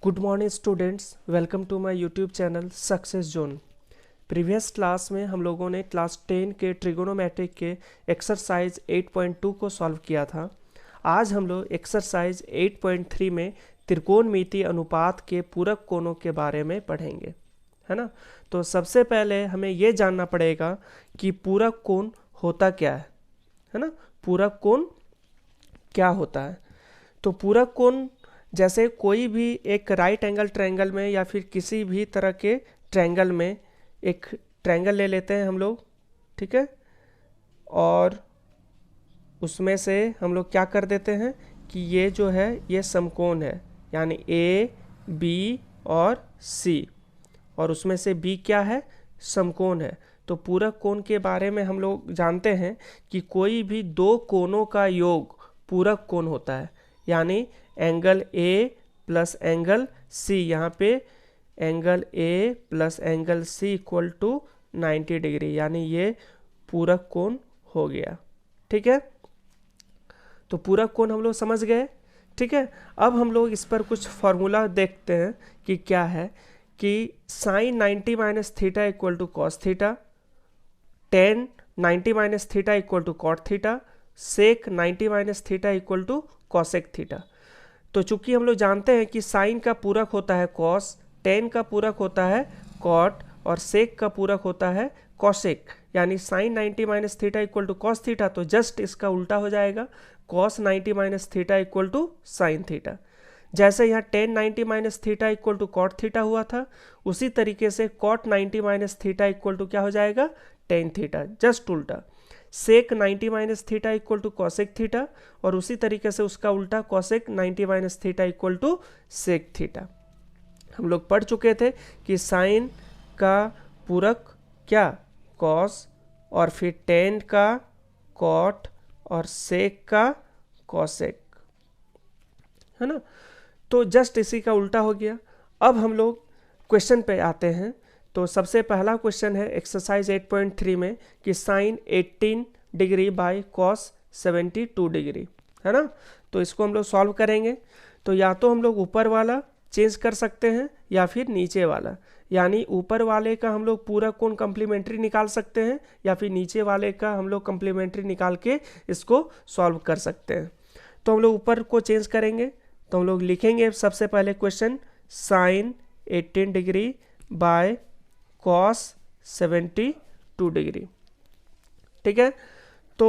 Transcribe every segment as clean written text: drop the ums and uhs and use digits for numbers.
Good morning students, welcome to my YouTube channel success zone. Previous class में हम लोगों ने क्लास 10 के ट्रिगोनोमेट्रिक के एक्सरसाइज 8.2 को सॉल्व किया था। आज हम लोग एक्सरसाइज 8.3 में त्रिकोणमितीय अनुपात के पूरक कोणों के बारे में पढ़ेंगे, है ना। तो सबसे पहले हमें ये जानना पड़ेगा कि पूरक कोण होता क्या है ना। पूरक कोण क्या होता है? तो पूरक कोण जैसे कोई भी एक राइट एंगल ट्रायंगल में या फिर किसी भी तरह के ट्रायंगल में एक ट्रायंगल ले लेते हैं हम लोग, ठीक है। और उसमें से हम लोग क्या कर देते हैं कि ये जो है ये समकोण है, यानी ए बी और सी, और उसमें से बी क्या है? समकोण है। तो पूरक कोण के बारे में हम लोग जानते हैं कि कोई भी दो कोणों का योग पूरक कोण होता है, यानी angle A plus angle C, यहाँ पे angle A plus angle C equal to 90 degree, यानी ये पूरक कोण हो गया, ठीक है। तो पूरक कोण हम लोग समझ गए, ठीक है। अब हम लोग इस पर कुछ फॉर्मूला देखते हैं कि क्या है कि sine 90 minus theta equal to cos theta, tan 90 minus theta equal to cot theta, sec 90 minus theta equal to cosec theta. तो चूंकि हम लोग जानते हैं कि साइन का पूरक होता है कॉस, टेन का पूरक होता है कॉट और सेक का पूरक होता है कॉसेक, यानी sine 90 minus theta equal to cos theta, तो जस्ट इसका उल्टा हो जाएगा, cos 90 minus theta equal to sine theta. जैसे यहाँ tan 90 minus theta equal to cot theta हुआ था, उसी तरीके से cot 90 minus theta equal to क्या हो जाएगा? टेन थीटा, जस्ट उल्टा। Sec 90 minus theta equal to cosec theta, और उसी तरीके से उसका उल्टा cosec 90 minus theta equal to sec theta. हम लोग पढ़ चुके थे कि साइन का पूरक क्या? कॉस, और फिर टेन का कॉट और सेक का कॉसेक, है ना। तो जस्ट इसी का उल्टा हो गया। अब हम लोग क्वेश्चन पे आते हैं। तो सबसे पहला क्वेश्चन है एक्सरसाइज 8.3 में कि sine 18 degree by cos 72 degree, है ना। तो इसको हम लोग सॉल्व करेंगे। तो या तो हम लोग ऊपर वाला चेंज कर सकते हैं या फिर नीचे वाला, यानी ऊपर वाले का हम लोग पूरक कोण कम्प्लीमेंट्री निकाल सकते हैं या फिर नीचे वाले का हम लोग कम्प्लीमेंट्री निकाल के इसको सॉल्व कर सकते हैं। तो हम लोग ऊपर को चेंज करेंगे। तो हम लोग लिखेंगे सबसे पहले question sign 18 degree by cos 72 degree, ठीक है। तो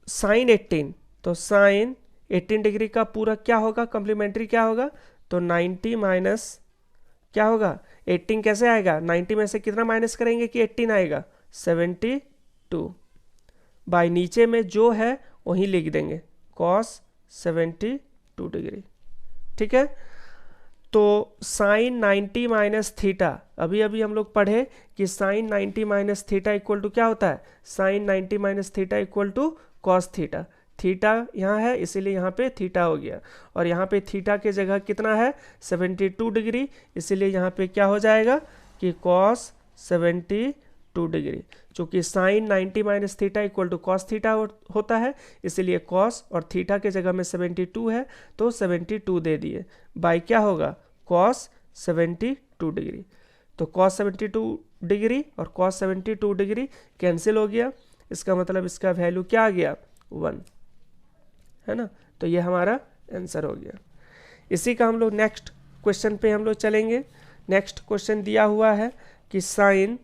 साइन 18, तो साइन 18 डिग्री का पूरक क्या होगा? कम्प्लीमेंट्री क्या होगा? तो 90 माइनस क्या होगा? 18 कैसे आएगा? 90 में से कितना माइनस करेंगे कि 18 आएगा? 72 बाय नीचे में जो है वही लिख देंगे, कॉस 72 डिग्री, ठीक है। तो साइन 90 माइनस थीटा, अभी अभी हम लोग पढ़े कि sine 90 minus theta equal to क्या होता है? Sine 90 minus theta equal to cos theta. Theta यहाँ है इसीलिए यहाँ पे थीटा हो गया, और यहाँ पे थीटा के जगह कितना है? 72 डिग्री, इसीलिए यहाँ पे क्या हो जाएगा कि कॉस 72 डिग्री। चूँकि sine 90 minus theta equal to cos theta होता है, इसीलिए कॉस और थीटा के जगह में 72 है तो 72 दे दिए, बाई क्या होगा? Cos 72 degree. तो कॉस 72 डिग्री और कॉस 72 डिग्री कैंसिल हो गया, इसका मतलब इसका वैल्यू क्या आ गया? 1, है ना। तो ये हमारा आंसर हो गया। इसी का हम लोग नेक्स्ट क्वेश्चन पे हम लोग चलेंगे। नेक्स्ट क्वेश्चन दिया हुआ है कि sine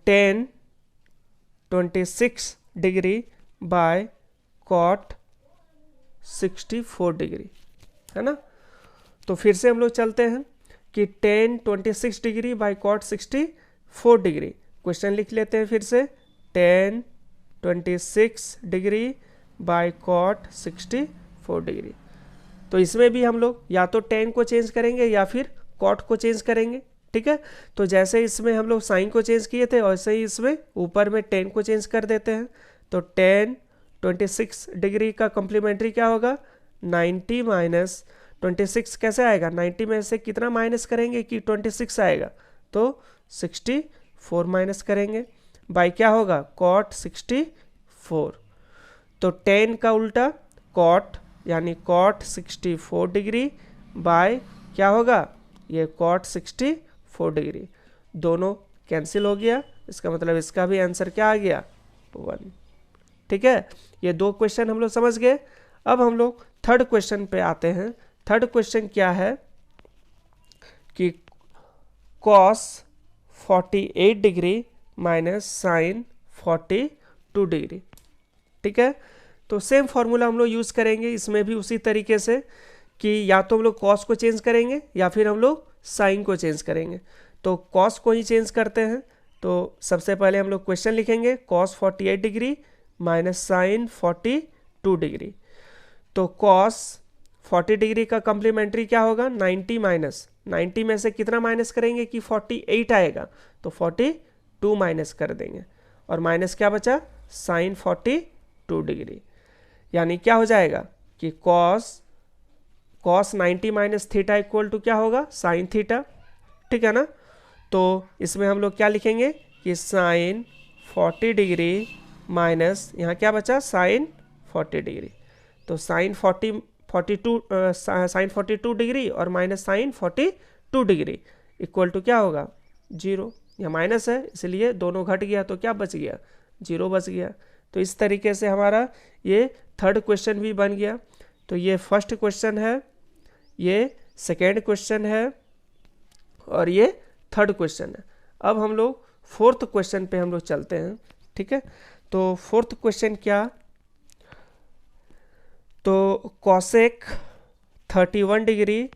tan 26 degree by cot 64 degree, है ना। तो फिर से हम लोग चलते हैं कि tan 26 degree by cot 64 degree. Question लिख लेते हैं फिर से, tan 26 degree by cot 64 degree. तो इसमें भी हम लोग या तो tan को चेंज करेंगे या फिर कॉट को चेंज करेंगे, ठीक है। तो जैसे इसमें हम लोग साइन को चेंज किए थे वैसे ही इसमें ऊपर में tan को चेंज कर देते हैं। तो tan 26 डिग्री का कम्प्लीमेंट्री क्या होगा? 90 माइनस 26 कैसे आएगा? 90 में से कितना माइनस करेंगे कि 26 आएगा? तो 64 माइनस करेंगे, बाई क्या होगा? कॉट 64। तो tan का उल्टा कॉट, यानी cot 64 डिग्री बाय क्या होगा, ये cot 64 डिग्री, दोनों कैंसिल हो गया, इसका मतलब इसका भी आंसर क्या आ गया, 1। ठीक है, ये 2 क्वेश्चन हम लोग समझ गए। अब हम लोग थर्ड क्वेश्चन पे आते हैं। थर्ड क्वेश्चन क्या है कि cos 48 degree minus sin 42 degree. ठीक है, तो सेम फॉर्मूला हम लोग यूज़ करेंगे इसमें भी उसी तरीके से कि या तो हम लोग cos को चेंज करेंगे या फिर हम लोग sin को चेंज करेंगे। तो cos को ही चेंज करते हैं। तो सबसे पहले हम लोग क्वेश्चन लिखेंगे cos 48 degree minus sin 42 degree. तो cos 40 डिग्री का कम्प्लीमेंट्री क्या होगा, 90 माइनस 90 में से कितना माइनस करेंगे कि 48 आएगा, तो 42 माइनस कर देंगे और माइनस क्या बचा, sin 42 डिग्री। यानी क्या हो जाएगा कि cos 90 minus theta equal to क्या होगा, sin थीटा। ठीक है ना, तो इसमें हम लोग क्या लिखेंगे कि sin 40 डिग्री माइनस यहाँ क्या बचा, sin 40 डिग्री। तो sin 42 डिग्री और minus sin 42 degree equal to क्या होगा, 0। यह माइनस है इसलिए दोनों घट गया, तो क्या बच गया, 0 बच गया। तो इस तरीके से हमारा ये थर्ड क्वेश्चन भी बन गया। तो ये फर्स्ट क्वेश्चन है, ये सेकेंड क्वेश्चन है और ये थर्ड क्वेश्चन है। अब हम लोग फोर्थ क्वेश्चन पे हम लोग चलते हैं। ठीक है, तो फोर्थ क्वेश्चन क्या, तो cosec 31 degree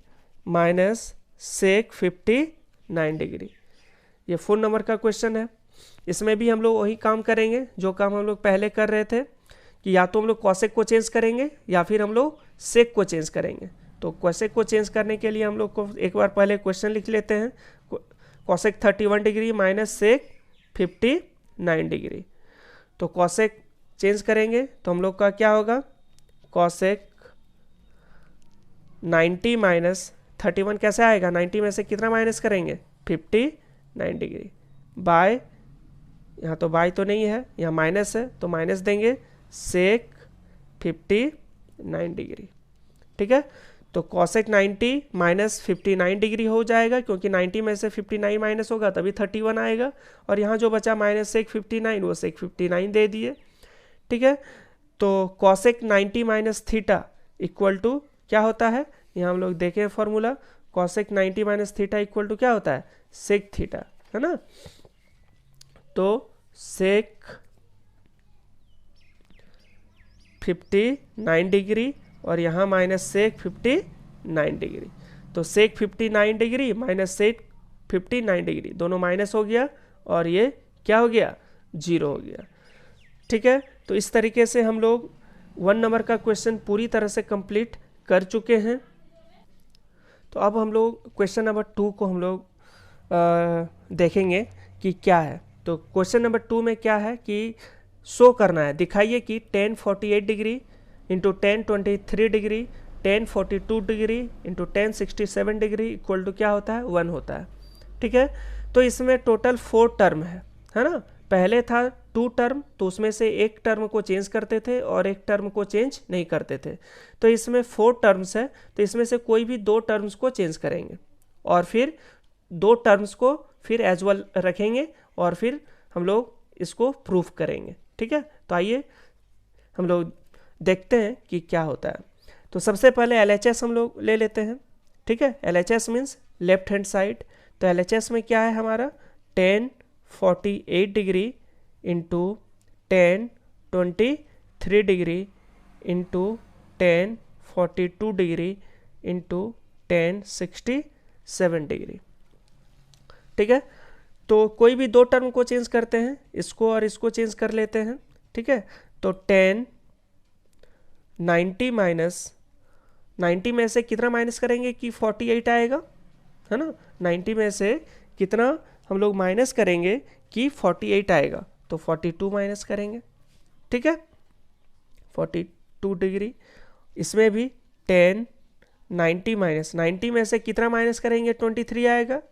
minus sec 59 degree, ये 4 नंबर का क्वेश्चन है। इसमें भी हम लोग वही काम करेंगे जो काम हम लोग पहले कर रहे थे कि या तो हम लोग cosec को चेंज करेंगे या फिर हम लोग sec को चेंज करेंगे। तो cosec को चेंज करने के लिए हम लोग को एक बार पहले क्वेश्चन लिख लेते हैं, cosec 31 degree minus sec 59 degree. तो cosec चेंज करेंगे तो हम लोग का क्या होगा, cosec 90 माइनस 31 कैसे आएगा, 90 में से कितना माइनस करेंगे, 59 डिग्री बाय, यहाँ तो बाय तो नहीं है, यहाँ माइनस है तो माइनस देंगे sec 59 डिग्री। ठीक है, तो cosec 90 माइनस 59 डिग्री हो जाएगा, क्योंकि 90 में से 59 माइनस होगा तभी 31 आएगा, और यहाँ जो बचा माइनस sec 59 वो sec 59 दे दिए। ठीक है, तो cosec 90 minus theta equal to क्या होता है, यहाँ हम लोग देखें formula, cosec 90 minus theta equal to क्या होता है, sec थीटा, है ना। तो sec 59 डिग्री और यहाँ माइनस sec 59 डिग्री, तो sec 59 degree minus sec 59 degree दोनों माइनस हो गया और ये क्या हो गया, 0 हो गया। ठीक है, तो इस तरीके से हम लोग 1 नंबर का क्वेश्चन पूरी तरह से कंप्लीट कर चुके हैं। तो अब हम लोग क्वेश्चन नंबर 2 को हम लोग देखेंगे कि क्या है। तो क्वेश्चन नंबर 2 में क्या है कि शो करना है, दिखाइए कि tan 48 degree into tan 23 degree tan 42 degree into tan 67 degree equal to क्या होता है, 1 होता है। ठीक है, तो इसमें टोटल 4 टर्म है ना। पहले था 2 टर्म, तो उसमें से एक टर्म को चेंज करते थे और एक टर्म को चेंज नहीं करते थे। तो इसमें 4 टर्म्स है, तो इसमें से कोई भी 2 टर्म्स को चेंज करेंगे और फिर 2 टर्म्स को फिर एज वेल रखेंगे और फिर हम लोग इसको प्रूफ करेंगे। ठीक है, तो आइए हम लोग देखते हैं कि क्या होता है। तो सबसे पहले LHS हम लोग ले लेते हैं। ठीक है, LHS means left hand side. तो LHS में क्या है हमारा, tan 48 degree into tan 23 degree into tan 42 degree into tan 67 degree. ठीक है, तो कोई भी 2 टर्म को चेंज करते हैं, इसको और इसको चेंज कर लेते हैं। ठीक है, तो tan 90 माइनस 90 में से कितना माइनस करेंगे कि 48 आएगा, है ना। 90 में से कितना हम लोग माइनस करेंगे कि 48 आएगा, तो 42 माइनस करेंगे। ठीक है, 42 डिग्री। इसमें भी tan 90 माइनस 90 में से कितना माइनस करेंगे, 23 आएगा,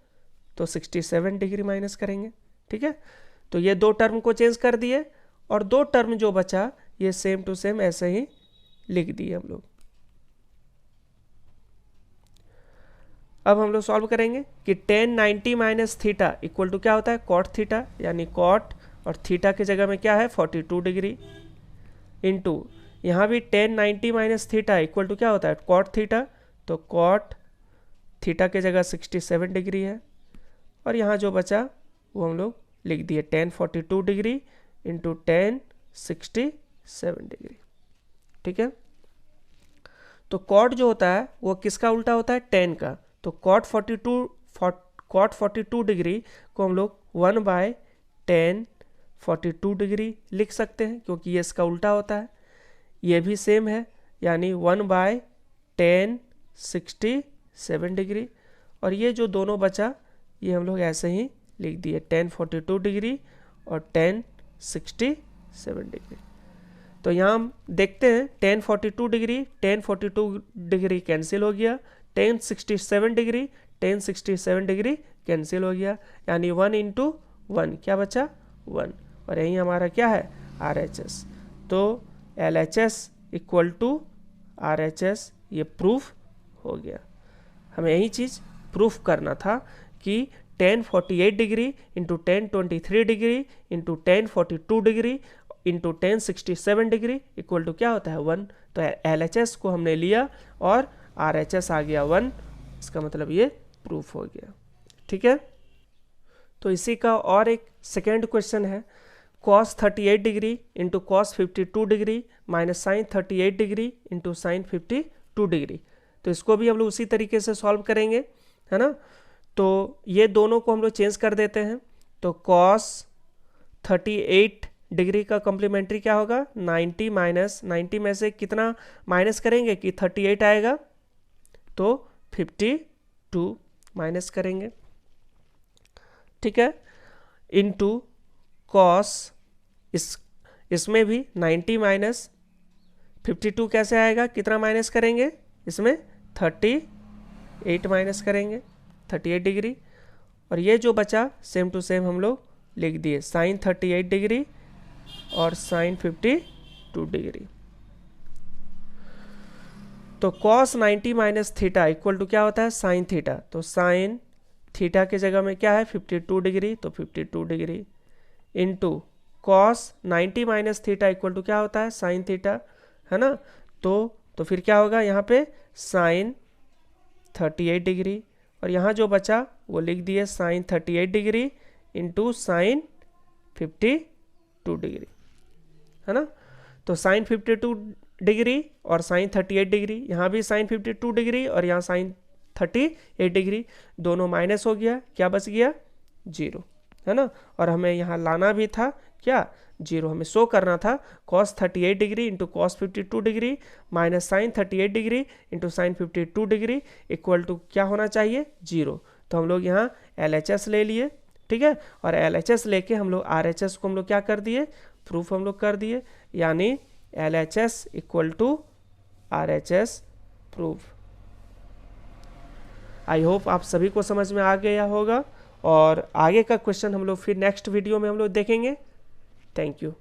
तो 67 डिग्री माइनस करेंगे। ठीक है, तो ये 2 टर्म को चेंज कर दिए और 2 टर्म जो बचा ये सेम टू सेम ऐसे ही लिख दिए हम लोग। अब हम लोग सॉल्व करेंगे कि tan 90 minus theta equal to क्या होता है कॉट थीटा, यानी कॉट और थीटा की जगह में क्या है 42 डिग्री, इंटू यहाँ भी tan 90 minus theta equal to क्या होता है कॉट थीटा, तो कॉट थीटा की जगह 67 डिग्री है, और यहाँ जो बचा वो हम लोग लिख दिए tan 42 degree into tan 67 degree. ठीक है, तो कॉट जो होता है वो किसका उल्टा होता है tan का, तो कॉट 42 डिग्री को हम लोग 1/tan 42 डिग्री लिख सकते हैं, क्योंकि ये इसका उल्टा होता है। ये भी सेम है, यानी 1/tan 67 डिग्री, और ये जो दोनों बचा ये हम लोग ऐसे ही लिख दिए tan 42 डिग्री और tan 67 डिग्री। तो यहाँ हम देखते हैं tan 42 डिग्री कैंसिल हो गया, tan 67 डिग्री कैंसिल हो गया, यानी 1 इंटू 1 क्या बचा 1, और यही हमारा क्या है RHS। तो LHS इक्वल टू RHS ये प्रूफ हो गया। हमें यही चीज़ प्रूफ करना था कि tan 48 degree into tan 23 degree into tan 42 degree into tan 67 degree equal to क्या होता है 1। तो LHS को हमने लिया और RHS आ गया 1, इसका मतलब ये प्रूफ हो गया। ठीक है, तो इसी का और एक सेकेंड क्वेश्चन है, cos 38 degree into cos 52 degree minus sin 38 degree into sin 52 degree. तो इसको भी हम लोग उसी तरीके से सॉल्व करेंगे, है ना। तो ये दोनों को हम लोग चेंज कर देते हैं, तो cos 38 डिग्री का कॉम्प्लीमेंट्री क्या होगा 90 माइनस 90 में से कितना माइनस करेंगे कि 38 आएगा, तो 52 माइनस करेंगे। ठीक है, इनटू कॉस इसमें भी 90 माइनस 52 कैसे आएगा, कितना माइनस करेंगे इसमें 38 माइनस करेंगे 38 डिग्री, और ये जो बचा सेम टू सेम हम लोग लिख दिए साइन 38 डिग्री और साइन 52 डिग्री। तो cos 90 minus theta equal to क्या होता है साइन थीटा, तो साइन थीटा की जगह में क्या है 52 डिग्री, तो 52 degree into cos 90 minus theta equal to क्या होता है साइन थीटा, है ना। तो फिर क्या होगा यहाँ पे साइन 38 डिग्री, और यहाँ जो बचा वो लिख दिए sine 38 degree into sine 52 degree, है ना। तो साइन 52 डिग्री और साइन 38 डिग्री, यहाँ भी साइन 52 डिग्री और यहाँ साइन 38 डिग्री, दोनों माइनस हो गया, क्या बच गया 0, है ना। और हमें यहाँ लाना भी था क्या 0, हमें शो करना था cos 38 degree into cos 52 degree minus sine 38 degree into sine 52 degree equal to क्या होना चाहिए 0। तो हम लोग यहाँ LHS ले लिए, ठीक है, और LHS लेके हम लोग RHS को हम लोग क्या कर दिए प्रूफ हम लोग कर दिए, यानी LHS equal to RHS proof. I hope आप सभी को समझ में आ गया होगा, और आगे का क्वेश्चन हम लोग फिर नेक्स्ट वीडियो में हम लोग देखेंगे। Thank you.